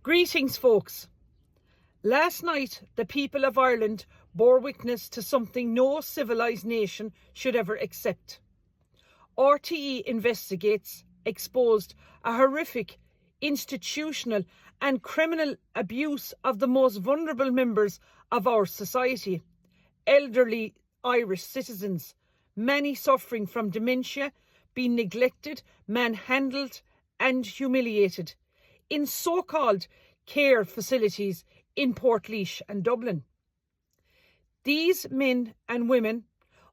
Greetings, folks. Last night, the people of Ireland bore witness to something no civilised nation should ever accept. RTE Investigates exposed a horrific institutional and criminal abuse of the most vulnerable members of our society, elderly Irish citizens, many suffering from dementia, being neglected, manhandled and humiliated in so-called care facilities in Portlaoise and Dublin. These men and women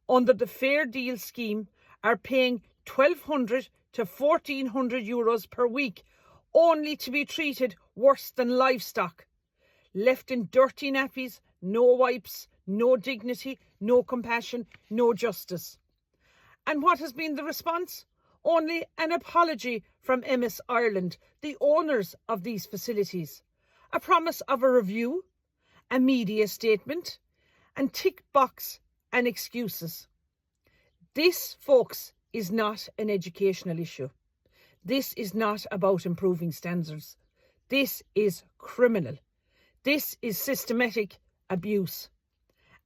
under the Fair Deal scheme are paying €1,200 to €1,400 per week only to be treated worse than livestock, left in dirty nappies, no wipes, no dignity, no compassion, no justice. And what has been the response? Only an apology from MS Ireland, the owners of these facilities, a promise of a review, a media statement, and tick box and excuses. This, folks, is not an educational issue. This is not about improving standards. This is criminal. This is systematic abuse.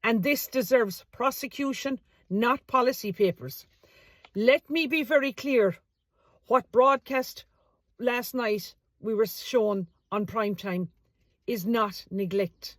And this deserves prosecution, not policy papers. Let me be very clear. What broadcast last night we were shown on primetime is not neglect.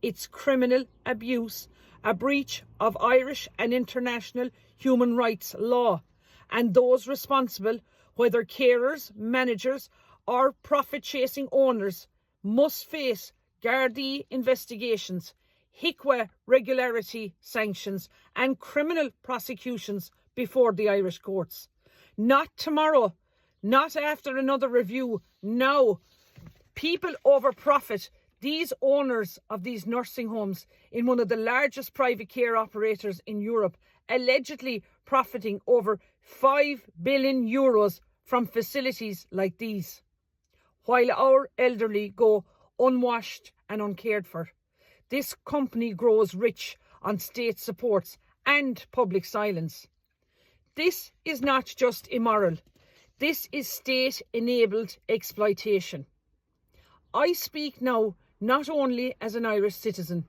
It's criminal abuse, a breach of Irish and international human rights law, and those responsible, whether carers, managers or profit-chasing owners, must face Gardaí investigations, HICWA regularity sanctions and criminal prosecutions before the Irish courts. Not tomorrow, not after another review, now. People over profit. These owners of these nursing homes in one of the largest private care operators in Europe, allegedly profiting over €5 billion from facilities like these, while our elderly go unwashed and uncared for. This company grows rich on state supports and public silence. This is not just immoral. This is state-enabled exploitation. I speak now not only as an Irish citizen,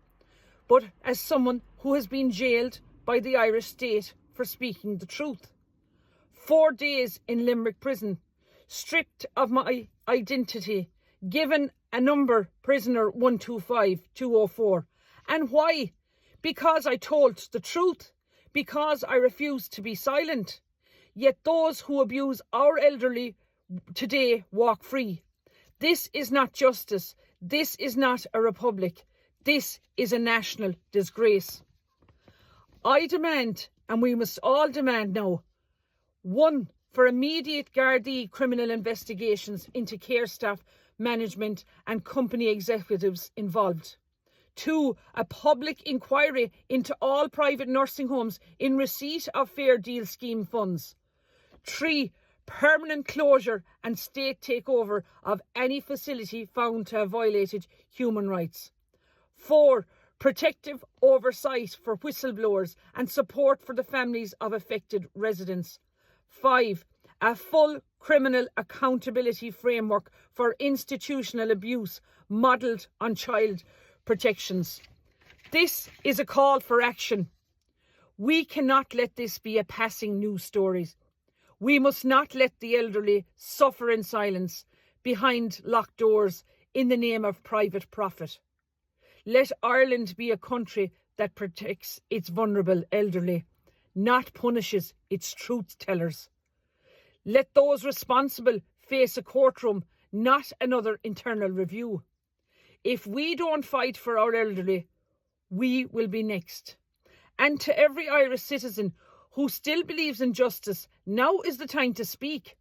but as someone who has been jailed by the Irish state for speaking the truth. 4 days in Limerick prison, stripped of my identity, given a number, prisoner 125204. And why? Because I told the truth. Because I refused to be silent. Yet those who abuse our elderly today walk free. This is not justice. This is not a republic. This is a national disgrace. I demand, and we must all demand now, 1, for immediate Gardaí criminal investigations into care staff, management and company executives involved. 2, a public inquiry into all private nursing homes in receipt of Fair Deal scheme funds. 3, permanent closure and state takeover of any facility found to have violated human rights. 4, protective oversight for whistleblowers and support for the families of affected residents. 5, a full criminal accountability framework for institutional abuse modelled on child protections. This is a call for action. We cannot let this be a passing news story. We must not let the elderly suffer in silence behind locked doors in the name of private profit. Let Ireland be a country that protects its vulnerable elderly, not punishes its truth tellers. Let those responsible face a courtroom, not another internal review. If we don't fight for our elderly, we will be next. And to every Irish citizen who still believes in justice, now is the time to speak.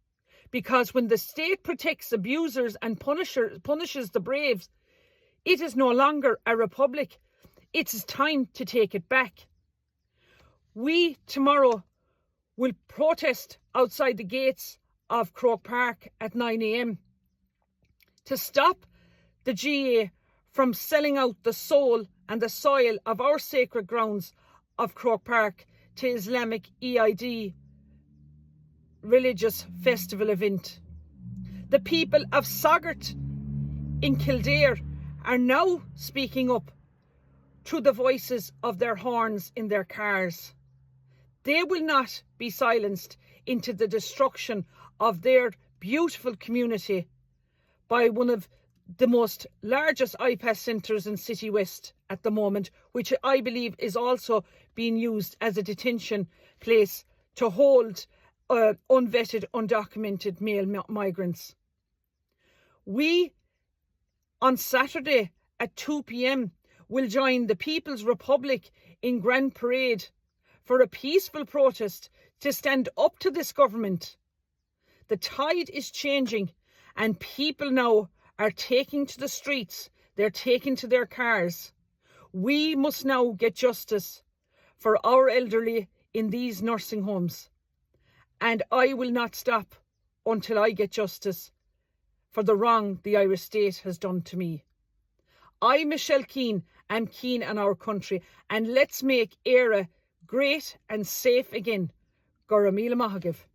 Because when the state protects abusers and punishes the braves, it is no longer a republic. It is time to take it back. We tomorrow will protest outside the gates of Croke Park at 9 a.m. to stop the GA from selling out the soul and the soil of our sacred grounds of Croke Park to Islamic EID religious festival event. The people of Saggart in Kildare are now speaking up through the voices of their horns in their cars. They will not be silenced into the destruction of their beautiful community by one of the most largest IPAS centres in City West at the moment, which I believe is also being used as a detention place to hold unvetted, undocumented male migrants. We, on Saturday at 2 p.m, will join the People's Republic in Grand Parade for a peaceful protest to stand up to this government. The tide is changing and people now are taking to the streets. They're taking to their cars. We must now get justice for our elderly in these nursing homes. And I will not stop until I get justice for the wrong the Irish state has done to me. I, Michelle Keane, am keen on our country, and let's make Éire great and safe again. Gora Míle Maithfidh.